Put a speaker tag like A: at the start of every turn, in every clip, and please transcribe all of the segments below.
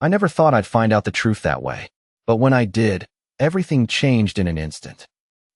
A: I never thought I'd find out the truth that way. But when I did, everything changed in an instant.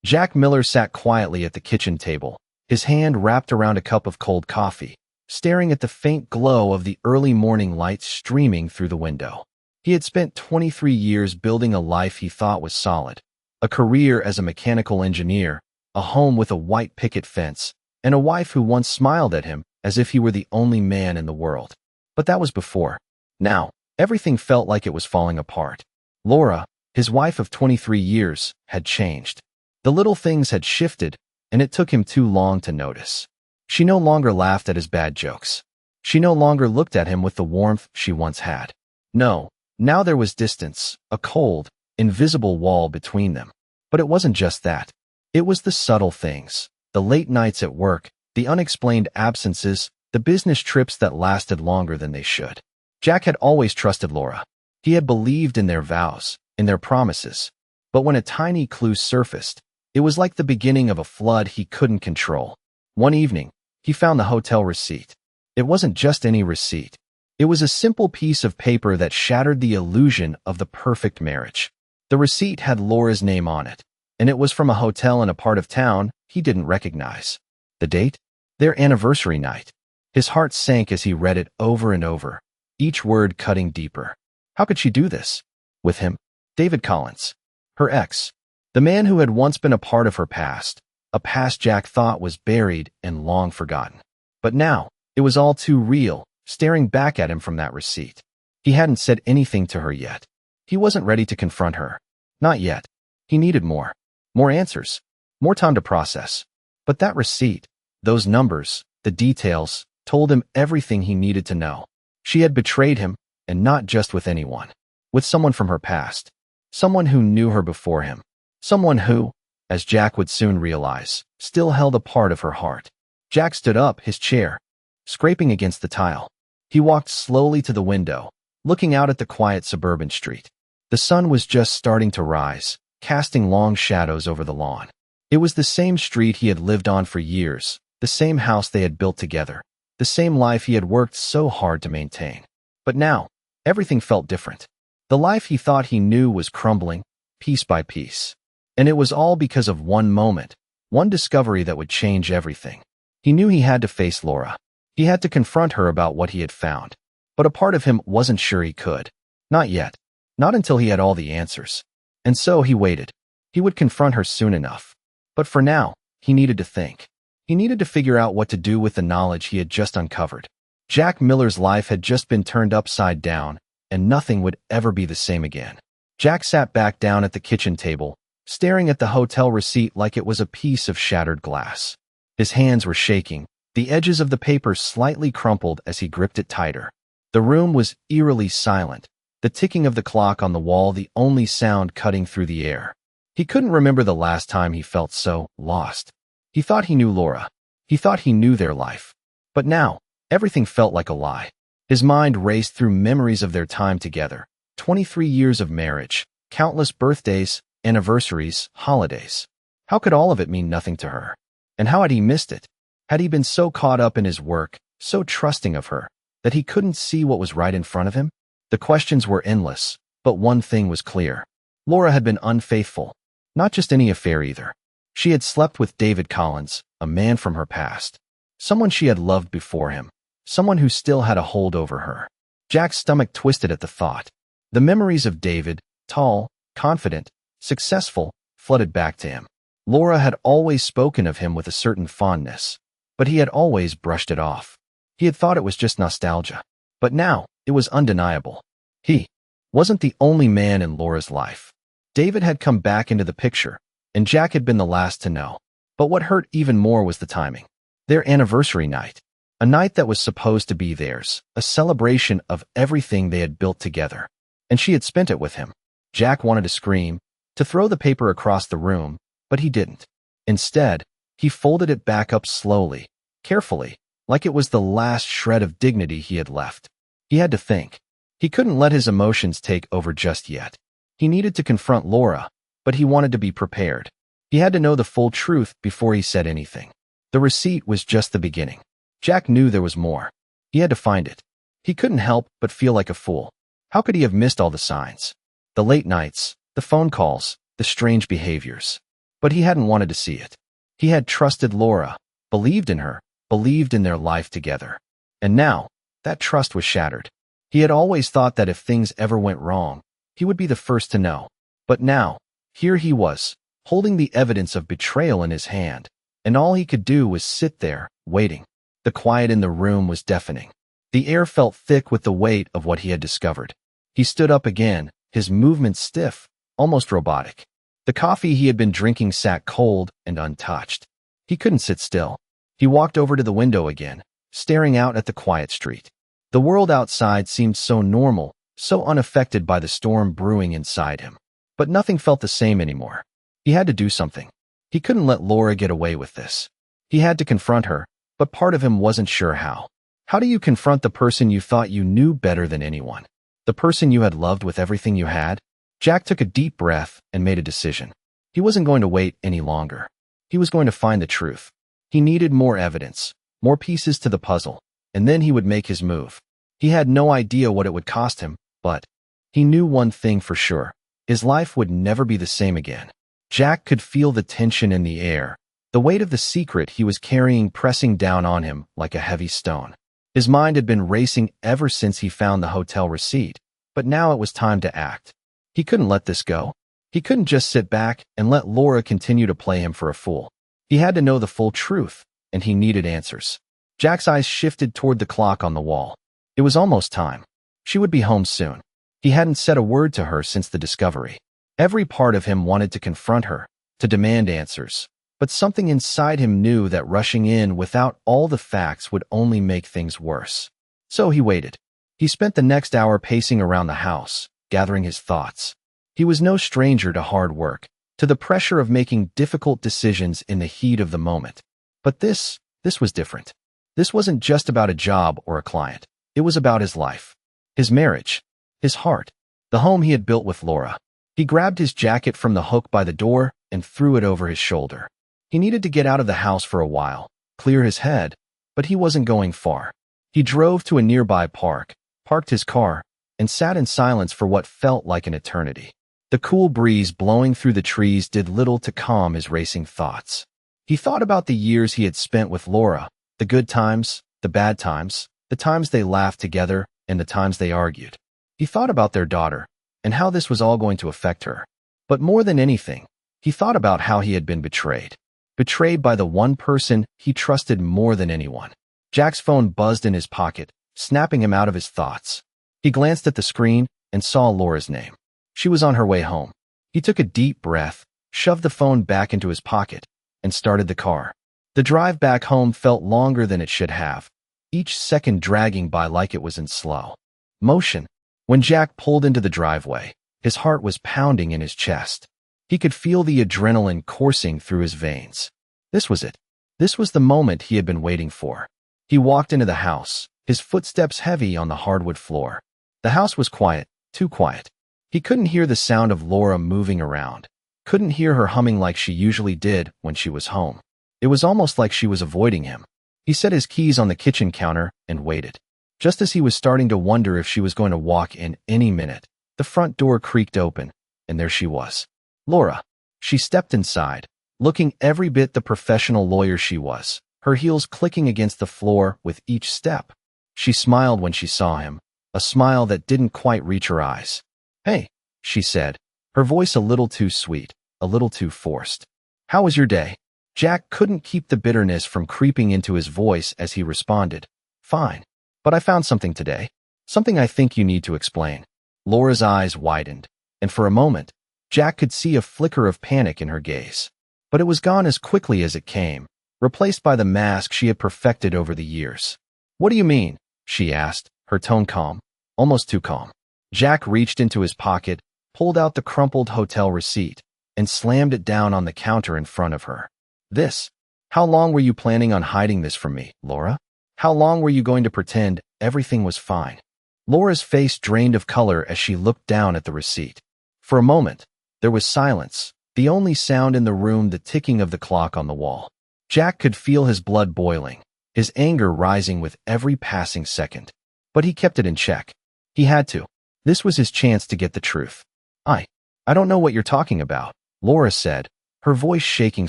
A: Jack Miller sat quietly at the kitchen table, his hand wrapped around a cup of cold coffee, staring at the faint glow of the early morning light streaming through the window. He had spent 23 years building a life he thought was solid, a career as a mechanical engineer, a home with a white picket fence, and a wife who once smiled at him as if he were the only man in the world. But that was before. Now, everything felt like it was falling apart. Laura, his wife of 23 years, had changed. The little things had shifted, and it took him too long to notice. She no longer laughed at his bad jokes. She no longer looked at him with the warmth she once had. No, now there was distance, a cold, invisible wall between them. But it wasn't just that. It was the subtle things, the late nights at work, the unexplained absences, the business trips that lasted longer than they should. Jack had always trusted Laura. He had believed in their vows, in their promises. But when a tiny clue surfaced, it was like the beginning of a flood he couldn't control. One evening, he found the hotel receipt. It wasn't just any receipt. It was a simple piece of paper that shattered the illusion of the perfect marriage. The receipt had Laura's name on it, and it was from a hotel in a part of town he didn't recognize. The date? Their anniversary night. His heart sank as he read it over and over, each word cutting deeper. How could she do this? With him? David Collins. Her ex. The man who had once been a part of her past. A past Jack thought was buried and long forgotten. But now, it was all too real, staring back at him from that receipt. He hadn't said anything to her yet. He wasn't ready to confront her. Not yet. He needed more. More answers. More time to process. But that receipt, those numbers, the details, told him everything he needed to know. She had betrayed him, and not just with anyone. With someone from her past. Someone who knew her before him. Someone who, as Jack would soon realize, still held a part of her heart. Jack stood up, his chair, scraping against the tile. He walked slowly to the window, looking out at the quiet suburban street. The sun was just starting to rise, casting long shadows over the lawn. It was the same street he had lived on for years, the same house they had built together, the same life he had worked so hard to maintain. But now, everything felt different. The life he thought he knew was crumbling, piece by piece. And it was all because of one moment, one discovery that would change everything. He knew he had to face Laura. He had to confront her about what he had found. But a part of him wasn't sure he could. Not yet. Not until he had all the answers. And so he waited. He would confront her soon enough. But for now, he needed to think. He needed to figure out what to do with the knowledge he had just uncovered. Jack Miller's life had just been turned upside down, and nothing would ever be the same again. Jack sat back down at the kitchen table, staring at the hotel receipt like it was a piece of shattered glass. His hands were shaking, the edges of the paper slightly crumpled as he gripped it tighter. The room was eerily silent, the ticking of the clock on the wall the only sound cutting through the air. He couldn't remember the last time he felt so lost. He thought he knew Laura. He thought he knew their life. But now, everything felt like a lie. His mind raced through memories of their time together, 23 years of marriage, countless birthdays, anniversaries, holidays. How could all of it mean nothing to her? And how had he missed it? Had he been so caught up in his work, so trusting of her, that he couldn't see what was right in front of him? The questions were endless, but one thing was clear. Laura had been unfaithful. Not just any affair either. She had slept with David Collins, a man from her past. Someone she had loved before him. Someone who still had a hold over her. Jack's stomach twisted at the thought. The memories of David, tall, confident, successful, flooded back to him. Laura had always spoken of him with a certain fondness, but he had always brushed it off. He had thought it was just nostalgia. But now, it was undeniable. He wasn't the only man in Laura's life. David had come back into the picture, and Jack had been the last to know. But what hurt even more was the timing. Their anniversary night. A night that was supposed to be theirs, a celebration of everything they had built together. And she had spent it with him. Jack wanted to scream, to throw the paper across the room, but he didn't. Instead, he folded it back up slowly, carefully, like it was the last shred of dignity he had left. He had to think. He couldn't let his emotions take over just yet. He needed to confront Laura, but he wanted to be prepared. He had to know the full truth before he said anything. The receipt was just the beginning. Jack knew there was more. He had to find it. He couldn't help but feel like a fool. How could he have missed all the signs? The late nights, the phone calls, the strange behaviors. But he hadn't wanted to see it. He had trusted Laura, believed in her, believed in their life together. And now, that trust was shattered. He had always thought that if things ever went wrong, he would be the first to know. But now, here he was, holding the evidence of betrayal in his hand, and all he could do was sit there, waiting. The quiet in the room was deafening. The air felt thick with the weight of what he had discovered. He stood up again, his movements stiff, almost robotic. The coffee he had been drinking sat cold and untouched. He couldn't sit still. He walked over to the window again, staring out at the quiet street. The world outside seemed so normal, so unaffected by the storm brewing inside him. But nothing felt the same anymore. He had to do something. He couldn't let Laura get away with this. He had to confront her, but part of him wasn't sure how. How do you confront the person you thought you knew better than anyone? The person you had loved with everything you had? Jack took a deep breath and made a decision. He wasn't going to wait any longer. He was going to find the truth. He needed more evidence, more pieces to the puzzle, and then he would make his move. He had no idea what it would cost him, but he knew one thing for sure. His life would never be the same again. Jack could feel the tension in the air, the weight of the secret he was carrying pressing down on him like a heavy stone. His mind had been racing ever since he found the hotel receipt, but now it was time to act. He couldn't let this go. He couldn't just sit back and let Laura continue to play him for a fool. He had to know the full truth, and he needed answers. Jack's eyes shifted toward the clock on the wall. It was almost time. She would be home soon. He hadn't said a word to her since the discovery. Every part of him wanted to confront her, to demand answers, but something inside him knew that rushing in without all the facts would only make things worse. So he waited. He spent the next hour pacing around the house, gathering his thoughts. He was no stranger to hard work, to the pressure of making difficult decisions in the heat of the moment. But this was different. This wasn't just about a job or a client. It was about his life, his marriage, his heart, the home he had built with Laura. He grabbed his jacket from the hook by the door and threw it over his shoulder. He needed to get out of the house for a while, clear his head, but he wasn't going far. He drove to a nearby park, parked his car, and sat in silence for what felt like an eternity. The cool breeze blowing through the trees did little to calm his racing thoughts. He thought about the years he had spent with Laura, the good times, the bad times, the times they laughed together, and the times they argued. He thought about their daughter, and how this was all going to affect her. But more than anything, he thought about how he had been betrayed. Betrayed by the one person he trusted more than anyone. Jack's phone buzzed in his pocket, snapping him out of his thoughts. He glanced at the screen and saw Laura's name. She was on her way home. He took a deep breath, shoved the phone back into his pocket, and started the car. The drive back home felt longer than it should have, each second dragging by like it was in slow motion. When Jack pulled into the driveway, his heart was pounding in his chest. He could feel the adrenaline coursing through his veins. This was it. This was the moment he had been waiting for. He walked into the house, his footsteps heavy on the hardwood floor. The house was quiet, too quiet. He couldn't hear the sound of Laura moving around, couldn't hear her humming like she usually did when she was home. It was almost like she was avoiding him. He set his keys on the kitchen counter and waited. Just as he was starting to wonder if she was going to walk in any minute, the front door creaked open, and there she was. Laura. She stepped inside, looking every bit the professional lawyer she was, her heels clicking against the floor with each step. She smiled when she saw him, a smile that didn't quite reach her eyes. "Hey," she said, her voice a little too sweet, a little too forced. "How was your day?" Jack couldn't keep the bitterness from creeping into his voice as he responded. "Fine. But I found something today. Something I think you need to explain." Laura's eyes widened, and for a moment, Jack could see a flicker of panic in her gaze. But it was gone as quickly as it came, replaced by the mask she had perfected over the years. "What do you mean?" she asked, her tone calm, almost too calm. Jack reached into his pocket, pulled out the crumpled hotel receipt, and slammed it down on the counter in front of her. "This? How long were you planning on hiding this from me, Laura? How long were you going to pretend everything was fine?" Laura's face drained of color as she looked down at the receipt. For a moment, there was silence, the only sound in the room the ticking of the clock on the wall. Jack could feel his blood boiling, his anger rising with every passing second. But he kept it in check. He had to. This was his chance to get the truth. I don't know what you're talking about, Laura said, her voice shaking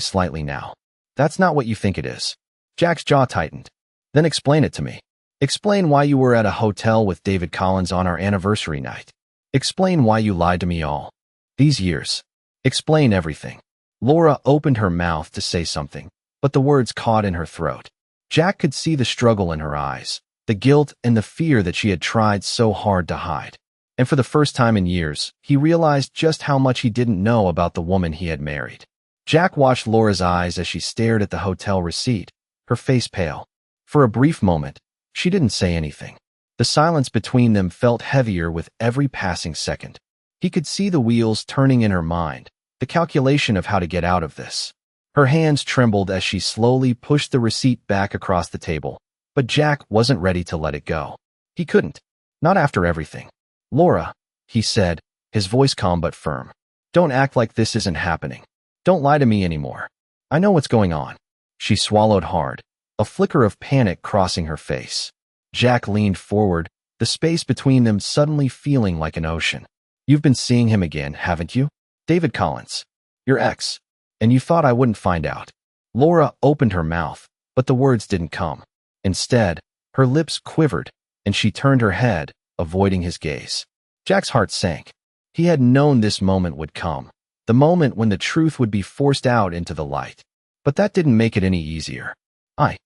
A: slightly now. That's not what you think it is. Jack's jaw tightened. Then explain it to me. Explain why you were at a hotel with David Collins on our anniversary night. Explain why you lied to me all these years. Explain everything. Laura opened her mouth to say something, but the words caught in her throat. Jack could see the struggle in her eyes, the guilt and the fear that she had tried so hard to hide. And for the first time in years, he realized just how much he didn't know about the woman he had married. Jack watched Laura's eyes as she stared at the hotel receipt, her face pale. For a brief moment, she didn't say anything. The silence between them felt heavier with every passing second. He could see the wheels turning in her mind, the calculation of how to get out of this. Her hands trembled as she slowly pushed the receipt back across the table, but Jack wasn't ready to let it go. He couldn't. Not after everything. Laura, he said, his voice calm but firm. Don't act like this isn't happening. Don't lie to me anymore. I know what's going on. She swallowed hard, a flicker of panic crossing her face. Jack leaned forward, the space between them suddenly feeling like an ocean. You've been seeing him again, haven't you? David Collins. Your ex. And you thought I wouldn't find out. Laura opened her mouth, but the words didn't come. Instead, her lips quivered, and she turned her head, avoiding his gaze. Jack's heart sank. He had known this moment would come, the moment when the truth would be forced out into the light. But that didn't make it any easier. I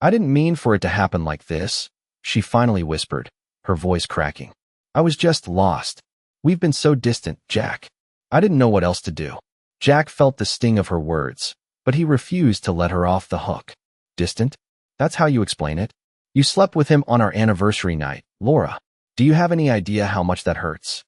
A: didn't mean for it to happen like this, she finally whispered, her voice cracking. I was just lost. We've been so distant, Jack. I didn't know what else to do. Jack felt the sting of her words, but he refused to let her off the hook. Distant? That's how you explain it? You slept with him on our anniversary night, Laura. Do you have any idea how much that hurts?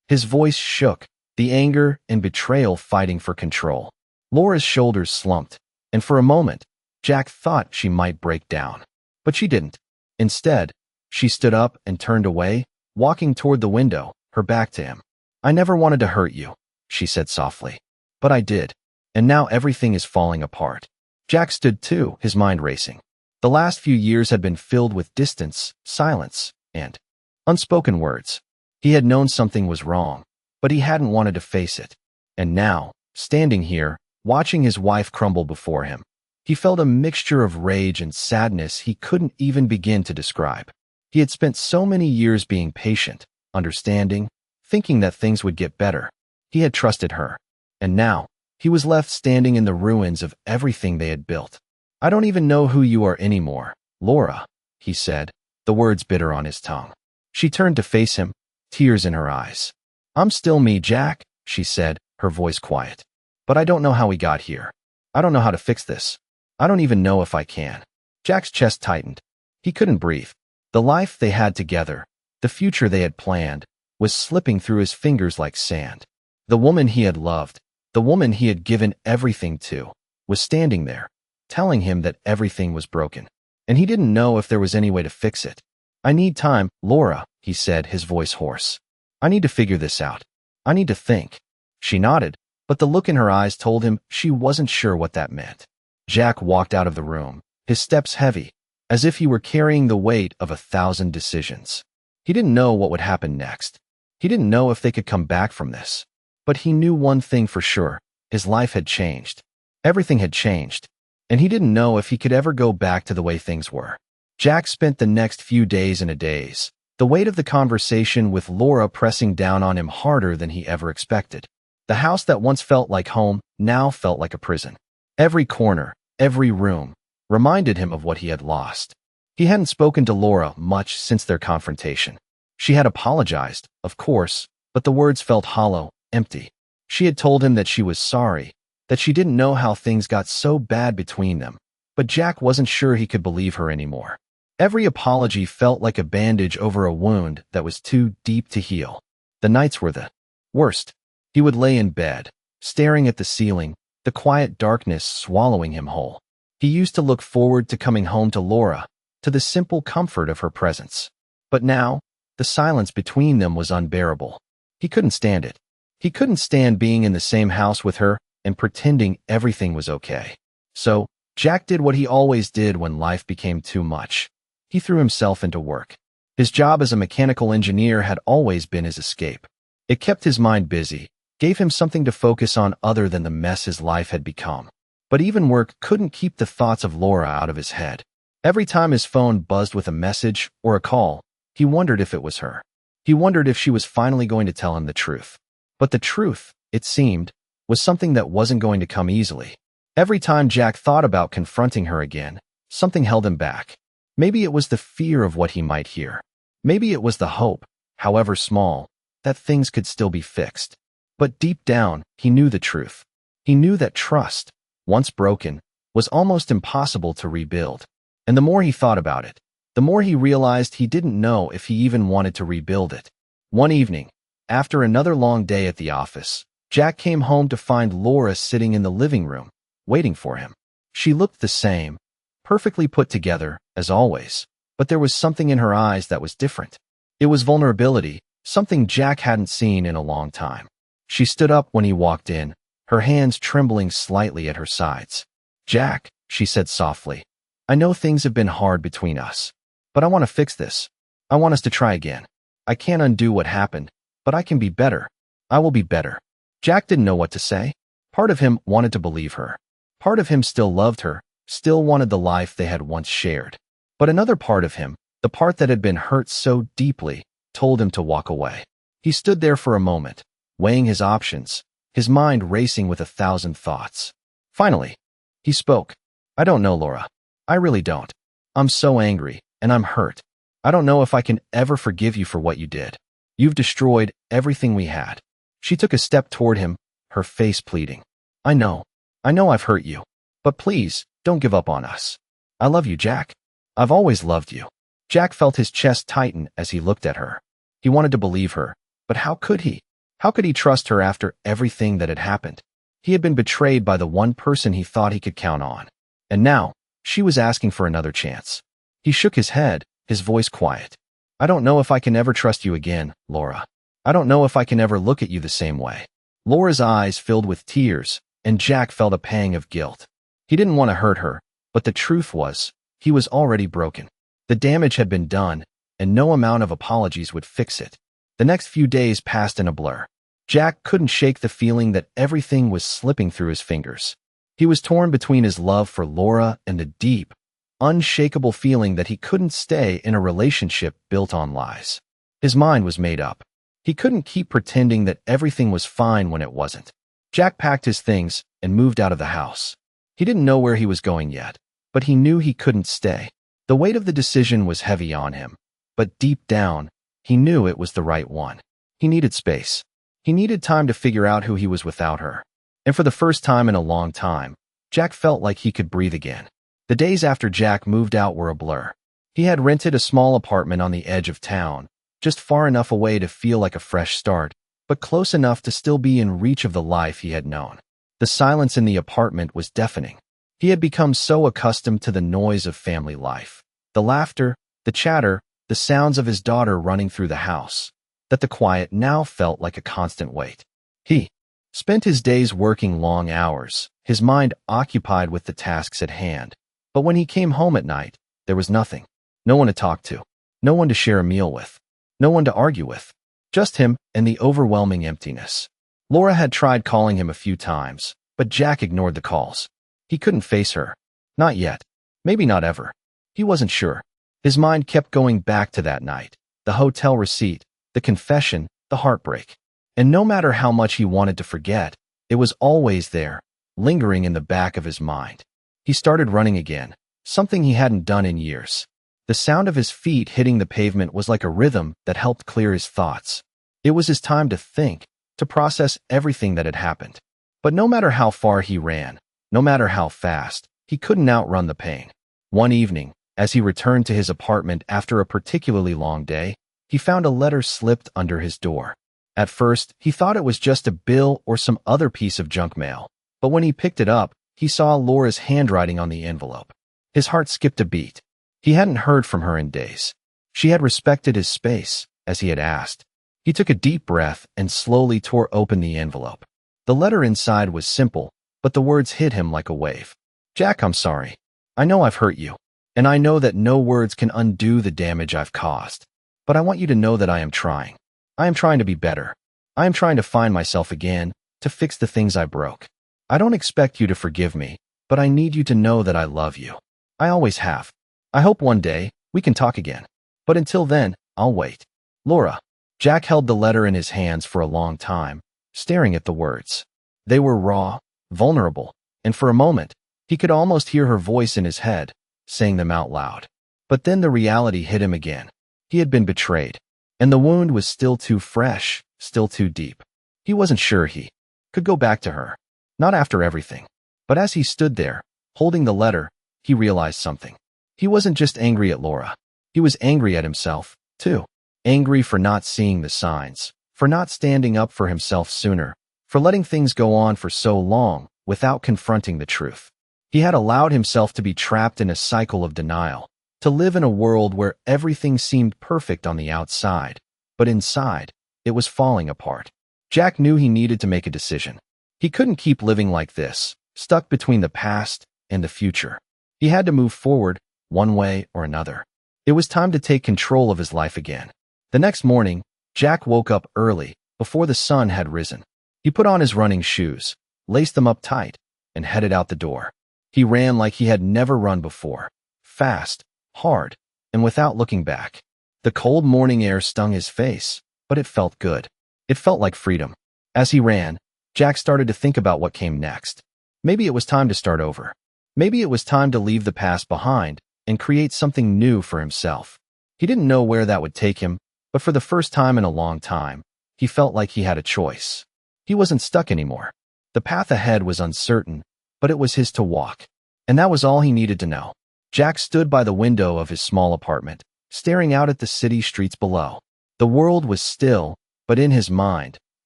A: His voice shook, the anger and betrayal fighting for control. Laura's shoulders slumped, and for a moment, Jack thought she might break down. But she didn't. Instead, she stood up and turned away, walking toward the window, her back to him. I never wanted to hurt you, she said softly. But I did, and now everything is falling apart. Jack stood too, his mind racing. The last few years had been filled with distance, silence, and unspoken words. He had known something was wrong, but he hadn't wanted to face it. And now, standing here, watching his wife crumble before him, he felt a mixture of rage and sadness he couldn't even begin to describe. He had spent so many years being patient, understanding, thinking that things would get better. He had trusted her. And now, he was left standing in the ruins of everything they had built. I don't even know who you are anymore, Laura, he said, the words bitter on his tongue. She turned to face him, tears in her eyes. I'm still me, Jack, she said, her voice quiet. But I don't know how we got here. I don't know how to fix this. I don't even know if I can. Jack's chest tightened. He couldn't breathe. The life they had together, the future they had planned, was slipping through his fingers like sand. The woman he had loved, the woman he had given everything to, was standing there, telling him that everything was broken. And he didn't know if there was any way to fix it. I need time, Laura, he said, his voice hoarse. I need to figure this out. I need to think. She nodded, but the look in her eyes told him she wasn't sure what that meant. Jack walked out of the room, his steps heavy, as if he were carrying the weight of 1,000 decisions. He didn't know what would happen next. He didn't know if they could come back from this. But he knew one thing for sure. His life had changed. Everything had changed. And he didn't know if he could ever go back to the way things were. Jack spent the next few days in a daze, the weight of the conversation with Laura pressing down on him harder than he ever expected. The house that once felt like home now felt like a prison. Every corner, every room, reminded him of what he had lost. He hadn't spoken to Laura much since their confrontation. She had apologized, of course, but the words felt hollow, empty. She had told him that she was sorry, that she didn't know how things got so bad between them, but Jack wasn't sure he could believe her anymore. Every apology felt like a bandage over a wound that was too deep to heal. The nights were the worst. He would lay in bed, staring at the ceiling, the quiet darkness swallowing him whole. He used to look forward to coming home to Laura, to the simple comfort of her presence. But now, the silence between them was unbearable. He couldn't stand it. He couldn't stand being in the same house with her and pretending everything was okay. So, Jack did what he always did when life became too much. He threw himself into work. His job as a mechanical engineer had always been his escape. It kept his mind busy, gave him something to focus on other than the mess his life had become. But even work couldn't keep the thoughts of Laura out of his head. Every time his phone buzzed with a message or a call, he wondered if it was her. He wondered if she was finally going to tell him the truth. But the truth, it seemed, was something that wasn't going to come easily. Every time Jack thought about confronting her again, something held him back. Maybe it was the fear of what he might hear. Maybe it was the hope, however small, that things could still be fixed. But deep down, he knew the truth. He knew that trust, once broken, was almost impossible to rebuild. And the more he thought about it, the more he realized he didn't know if he even wanted to rebuild it. One evening, after another long day at the office, Jack came home to find Laura sitting in the living room, waiting for him. She looked the same, perfectly put together, as always, but there was something in her eyes that was different. It was vulnerability, something Jack hadn't seen in a long time. She stood up when he walked in, her hands trembling slightly at her sides. "Jack," she said softly, "I know things have been hard between us, but I want to fix this. I want us to try again. I can't undo what happened, but I can be better. I will be better." Jack didn't know what to say. Part of him wanted to believe her. Part of him still loved her, still wanted the life they had once shared. But another part of him, the part that had been hurt so deeply, told him to walk away. He stood there for a moment, weighing his options, his mind racing with 1,000 thoughts. Finally, he spoke. "I don't know, Laura. I really don't. I'm so angry, and I'm hurt. I don't know if I can ever forgive you for what you did. You've destroyed everything we had." She took a step toward him, her face pleading. I know I've hurt you. But please, don't give up on us. I love you, Jack. I've always loved you." Jack felt his chest tighten as he looked at her. He wanted to believe her, but how could he? How could he trust her after everything that had happened? He had been betrayed by the one person he thought he could count on. And now, she was asking for another chance. He shook his head, his voice quiet. "I don't know if I can ever trust you again, Laura. I don't know if I can ever look at you the same way." Laura's eyes filled with tears, and Jack felt a pang of guilt. He didn't want to hurt her, but the truth was, he was already broken. The damage had been done, and no amount of apologies would fix it. The next few days passed in a blur. Jack couldn't shake the feeling that everything was slipping through his fingers. He was torn between his love for Laura and the deep, unshakable feeling that he couldn't stay in a relationship built on lies. His mind was made up. He couldn't keep pretending that everything was fine when it wasn't. Jack packed his things and moved out of the house. He didn't know where he was going yet, but he knew he couldn't stay. The weight of the decision was heavy on him, but deep down, he knew it was the right one. He needed space. He needed time to figure out who he was without her. And for the first time in a long time, Jack felt like he could breathe again. The days after Jack moved out were a blur. He had rented a small apartment on the edge of town, just far enough away to feel like a fresh start, but close enough to still be in reach of the life he had known. The silence in the apartment was deafening. He had become so accustomed to the noise of family life, the laughter, the chatter, the sounds of his daughter running through the house, that the quiet now felt like a constant weight. He spent his days working long hours, his mind occupied with the tasks at hand. But when he came home at night, there was nothing. No one to talk to, no one to share a meal with, no one to argue with, just him and the overwhelming emptiness. Laura had tried calling him a few times, but Jack ignored the calls. He couldn't face her. Not yet. Maybe not ever. He wasn't sure. His mind kept going back to that night, the hotel receipt, the confession, the heartbreak. And no matter how much he wanted to forget, it was always there, lingering in the back of his mind. He started running again, something he hadn't done in years. The sound of his feet hitting the pavement was like a rhythm that helped clear his thoughts. It was his time to think, to process everything that had happened. But no matter how far he ran, no matter how fast, he couldn't outrun the pain. One evening, as he returned to his apartment after a particularly long day, he found a letter slipped under his door. At first, he thought it was just a bill or some other piece of junk mail. But when he picked it up, he saw Laura's handwriting on the envelope. His heart skipped a beat. He hadn't heard from her in days. She had respected his space, as he had asked. He took a deep breath and slowly tore open the envelope. The letter inside was simple, but the words hit him like a wave. "Jack, I'm sorry. I know I've hurt you, and I know that no words can undo the damage I've caused. But I want you to know that I am trying. I am trying to be better. I am trying to find myself again, to fix the things I broke. I don't expect you to forgive me, but I need you to know that I love you. I always have. I hope one day we can talk again. But until then, I'll wait. Laura. Jack held the letter in his hands for a long time, staring at the words. They were raw, vulnerable, and for a moment, he could almost hear her voice in his head, saying them out loud. But then the reality hit him again. He had been betrayed, and the wound was still too fresh, still too deep. He wasn't sure he could go back to her. Not after everything. But as he stood there, holding the letter, he realized something. He wasn't just angry at Laura. He was angry at himself, too. Angry for not seeing the signs, for not standing up for himself sooner, for letting things go on for so long without confronting the truth. He had allowed himself to be trapped in a cycle of denial, to live in a world where everything seemed perfect on the outside, but inside, it was falling apart. Jack knew he needed to make a decision. He couldn't keep living like this, stuck between the past and the future. He had to move forward, one way or another. It was time to take control of his life again. The next morning, Jack woke up early, before the sun had risen. He put on his running shoes, laced them up tight, and headed out the door. He ran like he had never run before, fast, hard, and without looking back. The cold morning air stung his face, but it felt good. It felt like freedom. As he ran, Jack started to think about what came next. Maybe it was time to start over. Maybe it was time to leave the past behind and create something new for himself. He didn't know where that would take him, but for the first time in a long time, he felt like he had a choice. He wasn't stuck anymore. The path ahead was uncertain, but it was his to walk. And that was all he needed to know. Jack stood by the window of his small apartment, staring out at the city streets below. The world was still, but in his mind,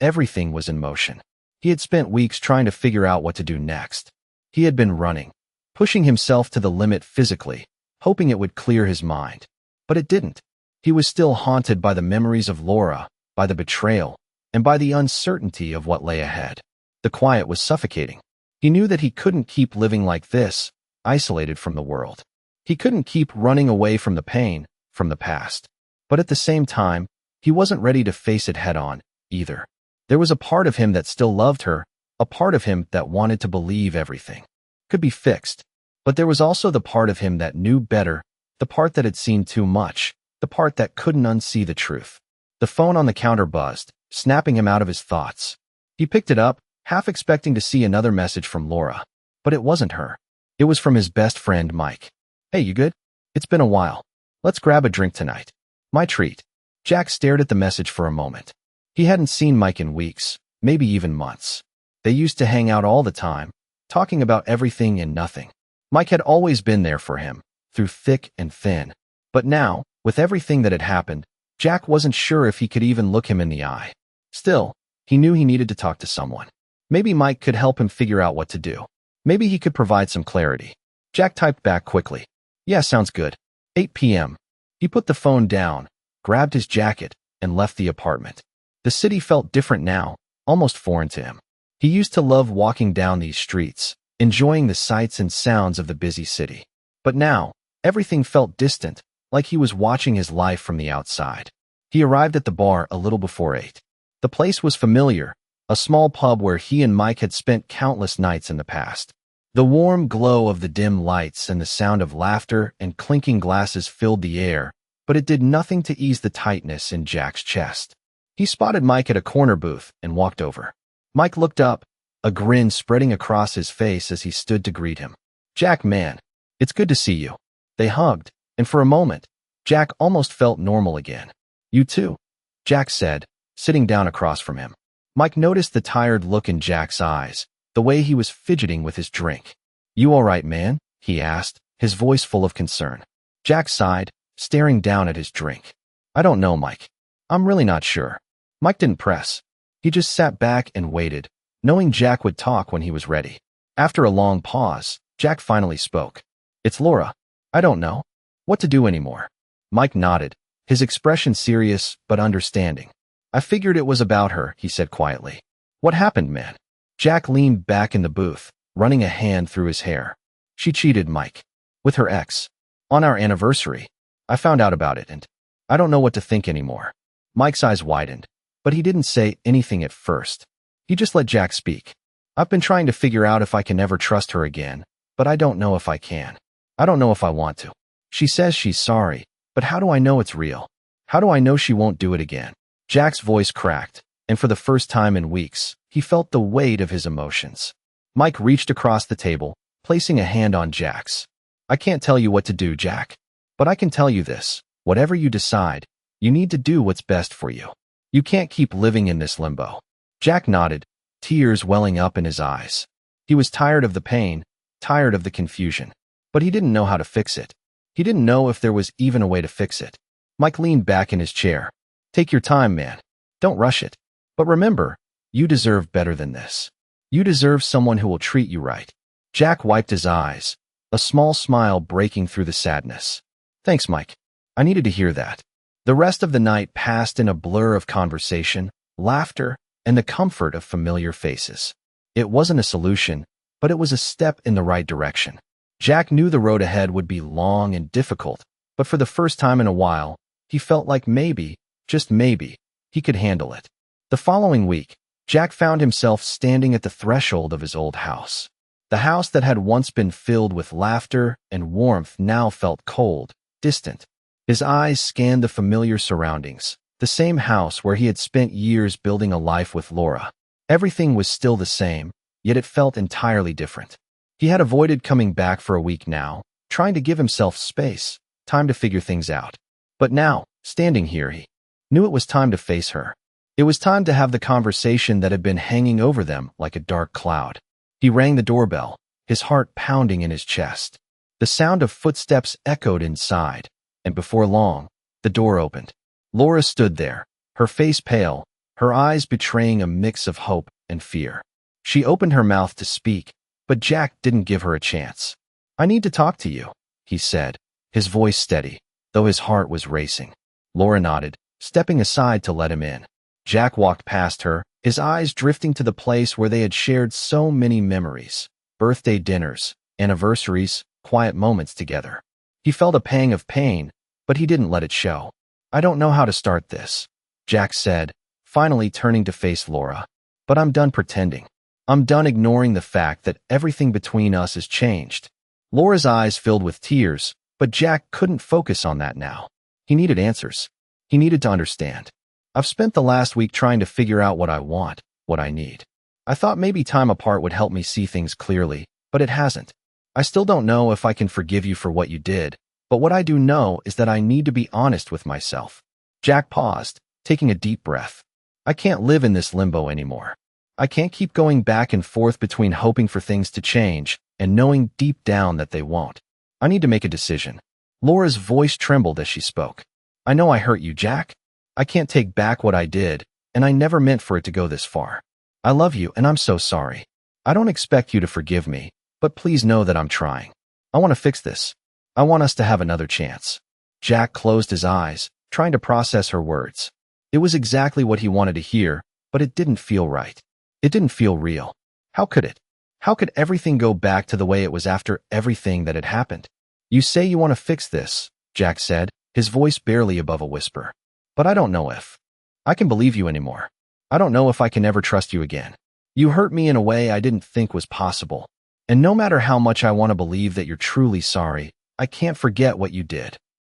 A: everything was in motion. He had spent weeks trying to figure out what to do next. He had been running, pushing himself to the limit physically, hoping it would clear his mind. But it didn't. He was still haunted by the memories of Laura, by the betrayal, and by the uncertainty of what lay ahead. The quiet was suffocating. He knew that he couldn't keep living like this, isolated from the world. He couldn't keep running away from the pain, from the past. But at the same time, he wasn't ready to face it head-on, either. There was a part of him that still loved her, a part of him that wanted to believe everything could be fixed. But there was also the part of him that knew better, the part that had seen too much, the part that couldn't unsee the truth. The phone on the counter buzzed, snapping him out of his thoughts. He picked it up, half expecting to see another message from Laura. But it wasn't her. It was from his best friend, Mike. Hey, you good? It's been a while. Let's grab a drink tonight. My treat. Jack stared at the message for a moment. He hadn't seen Mike in weeks, maybe even months. They used to hang out all the time, talking about everything and nothing. Mike had always been there for him, through thick and thin. But now, with everything that had happened, Jack wasn't sure if he could even look him in the eye. Still, he knew he needed to talk to someone. Maybe Mike could help him figure out what to do. Maybe he could provide some clarity. Jack typed back quickly. Yeah, sounds good. 8 p.m. He put the phone down, grabbed his jacket, and left the apartment. The city felt different now, almost foreign to him. He used to love walking down these streets, enjoying the sights and sounds of the busy city. But now, everything felt distant, like he was watching his life from the outside. He arrived at the bar a little before 8. The place was familiar, a small pub where he and Mike had spent countless nights in the past. The warm glow of the dim lights and the sound of laughter and clinking glasses filled the air, but it did nothing to ease the tightness in Jack's chest. He spotted Mike at a corner booth and walked over. Mike looked up, a grin spreading across his face as he stood to greet him. Jack, man, it's good to see you. They hugged, and for a moment, Jack almost felt normal again. You too, Jack said, sitting down across from him. Mike noticed the tired look in Jack's eyes, the way he was fidgeting with his drink. You all right, man? He asked, his voice full of concern. Jack sighed, staring down at his drink. I don't know, Mike. I'm really not sure. Mike didn't press. He just sat back and waited, knowing Jack would talk when he was ready. After a long pause, Jack finally spoke. It's Laura. I don't know what to do anymore. Mike nodded, his expression serious but understanding. I figured it was about her, he said quietly. What happened, man? Jack leaned back in the booth, running a hand through his hair. She cheated, Mike. With her ex. On our anniversary. I found out about it and I don't know what to think anymore. Mike's eyes widened, but he didn't say anything at first. He just let Jack speak. I've been trying to figure out if I can ever trust her again, but I don't know if I can. I don't know if I want to. She says she's sorry, but how do I know it's real? How do I know she won't do it again? Jack's voice cracked, and for the first time in weeks, he felt the weight of his emotions. Mike reached across the table, placing a hand on Jack's. I can't tell you what to do, Jack. But I can tell you this. Whatever you decide, you need to do what's best for you. You can't keep living in this limbo. Jack nodded, tears welling up in his eyes. He was tired of the pain, tired of the confusion. But he didn't know how to fix it. He didn't know if there was even a way to fix it. Mike leaned back in his chair. Take your time, man. Don't rush it. But remember, you deserve better than this. You deserve someone who will treat you right. Jack wiped his eyes, a small smile breaking through the sadness. Thanks, Mike. I needed to hear that. The rest of the night passed in a blur of conversation, laughter, and the comfort of familiar faces. It wasn't a solution, but it was a step in the right direction. Jack knew the road ahead would be long and difficult, but for the first time in a while, he felt like maybe, just maybe, he could handle it. The following week, Jack found himself standing at the threshold of his old house. The house that had once been filled with laughter and warmth now felt cold, distant. His eyes scanned the familiar surroundings, the same house where he had spent years building a life with Laura. Everything was still the same, yet it felt entirely different. He had avoided coming back for a week now, trying to give himself space, time to figure things out. But now, standing here, he knew it was time to face her. It was time to have the conversation that had been hanging over them like a dark cloud. He rang the doorbell, his heart pounding in his chest. The sound of footsteps echoed inside, and before long, the door opened. Laura stood there, her face pale, her eyes betraying a mix of hope and fear. She opened her mouth to speak, but Jack didn't give her a chance. I need to talk to you, he said, his voice steady, though his heart was racing. Laura nodded, stepping aside to let him in. Jack walked past her, his eyes drifting to the place where they had shared so many memories, birthday dinners, anniversaries, quiet moments together. He felt a pang of pain, but he didn't let it show. I don't know how to start this, Jack said, finally turning to face Laura. But I'm done pretending. I'm done ignoring the fact that everything between us has changed. Laura's eyes filled with tears, but Jack couldn't focus on that now. He needed answers. He needed to understand. I've spent the last week trying to figure out what I want, what I need. I thought maybe time apart would help me see things clearly, but it hasn't. I still don't know if I can forgive you for what you did, but what I do know is that I need to be honest with myself. Jack paused, taking a deep breath. I can't live in this limbo anymore. I can't keep going back and forth between hoping for things to change and knowing deep down that they won't. I need to make a decision. Laura's voice trembled as she spoke. I know I hurt you, Jack. I can't take back what I did, and I never meant for it to go this far. I love you, and I'm so sorry. I don't expect you to forgive me, but please know that I'm trying. I want to fix this. I want us to have another chance. Jack closed his eyes, trying to process her words. It was exactly what he wanted to hear, but it didn't feel right. It didn't feel real. How could it? How could everything go back to the way it was after everything that had happened? You say you want to fix this, Jack said, his voice barely above a whisper. But I don't know if I can believe you anymore. I don't know if I can ever trust you again. You hurt me in a way I didn't think was possible. And no matter how much I want to believe that you're truly sorry, I can't forget what you did.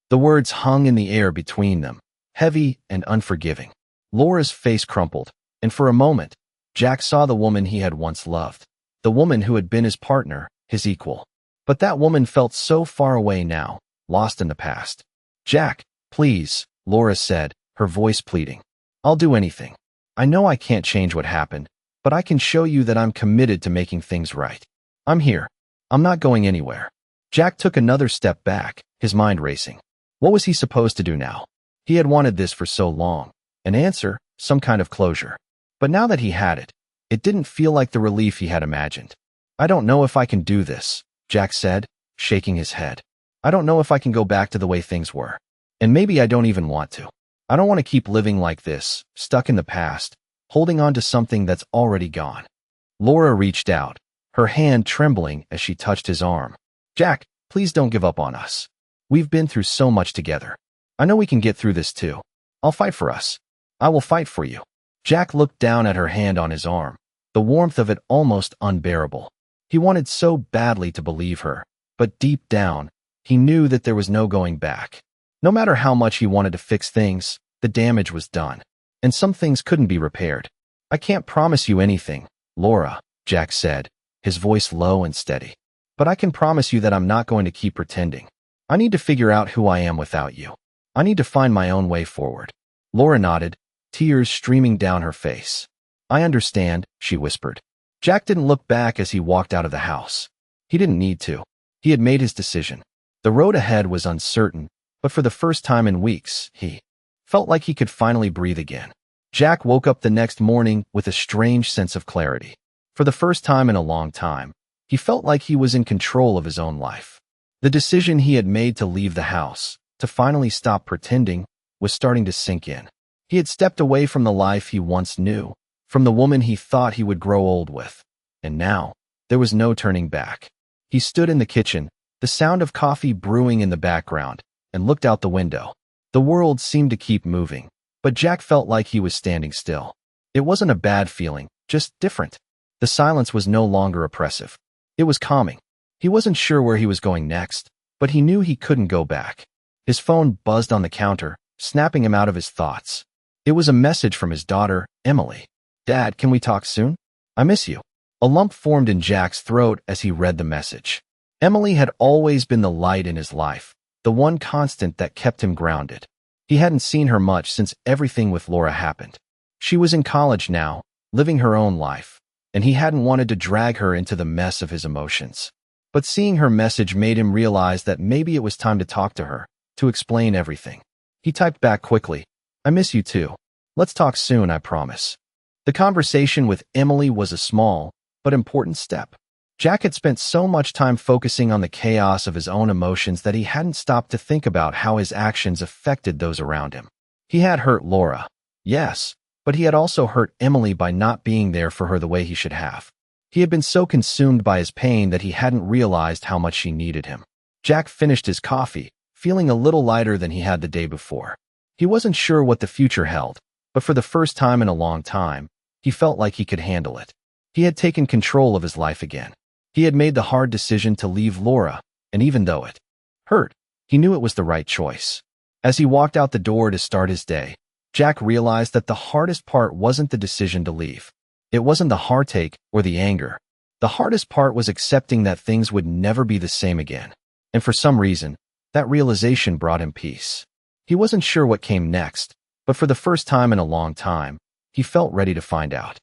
A: The words hung in the air between them, heavy and unforgiving. Laura's face crumpled, and for a moment, Jack saw the woman he had once loved, the woman who had been his partner, his equal. But that woman felt so far away now, lost in the past. Jack, please, Laura said, her voice pleading. I'll do anything. I know I can't change what happened, but I can show you that I'm committed to making things right. I'm here. I'm not going anywhere. Jack took another step back, his mind racing. What was he supposed to do now? He had wanted this for so long. An answer, some kind of closure. But now that he had it, it didn't feel like the relief he had imagined. I don't know if I can do this, Jack said, shaking his head. I don't know if I can go back to the way things were. And maybe I don't even want to. I don't want to keep living like this, stuck in the past, holding on to something that's already gone. Laura reached out, her hand trembling as she touched his arm. Jack, please don't give up on us. We've been through so much together. I know we can get through this too. I'll fight for us. I will fight for you. Jack looked down at her hand on his arm, the warmth of it almost unbearable. He wanted so badly to believe her, but deep down, he knew that there was no going back. No matter how much he wanted to fix things, the damage was done, and some things couldn't be repaired. I can't promise you anything, Laura, Jack said, his voice low and steady. But I can promise you that I'm not going to keep pretending. I need to figure out who I am without you. I need to find my own way forward. Laura nodded, tears streaming down her face. I understand, she whispered. Jack didn't look back as he walked out of the house. He didn't need to. He had made his decision. The road ahead was uncertain, but for the first time in weeks, he felt like he could finally breathe again. Jack woke up the next morning with a strange sense of clarity. For the first time in a long time, he felt like he was in control of his own life. The decision he had made to leave the house, to finally stop pretending, was starting to sink in. He had stepped away from the life he once knew, from the woman he thought he would grow old with. And now, there was no turning back. He stood in the kitchen, the sound of coffee brewing in the background, and looked out the window. The world seemed to keep moving, but Jack felt like he was standing still. It wasn't a bad feeling, just different. The silence was no longer oppressive. It was calming. He wasn't sure where he was going next, but he knew he couldn't go back. His phone buzzed on the counter, snapping him out of his thoughts. It was a message from his daughter, Emily. Dad, can we talk soon? I miss you. A lump formed in Jack's throat as he read the message. Emily had always been the light in his life, the one constant that kept him grounded. He hadn't seen her much since everything with Laura happened. She was in college now, living her own life, and he hadn't wanted to drag her into the mess of his emotions. But seeing her message made him realize that maybe it was time to talk to her, to explain everything. He typed back quickly, I miss you too. Let's talk soon, I promise. The conversation with Emily was a small, but important step. Jack had spent so much time focusing on the chaos of his own emotions that he hadn't stopped to think about how his actions affected those around him. He had hurt Laura, yes, but he had also hurt Emily by not being there for her the way he should have. He had been so consumed by his pain that he hadn't realized how much she needed him. Jack finished his coffee, feeling a little lighter than he had the day before. He wasn't sure what the future held, but for the first time in a long time, he felt like he could handle it. He had taken control of his life again. He had made the hard decision to leave Laura, and even though it hurt, he knew it was the right choice. As he walked out the door to start his day, Jack realized that the hardest part wasn't the decision to leave. It wasn't the heartache or the anger. The hardest part was accepting that things would never be the same again. And for some reason, that realization brought him peace. He wasn't sure what came next, but for the first time in a long time, he felt ready to find out.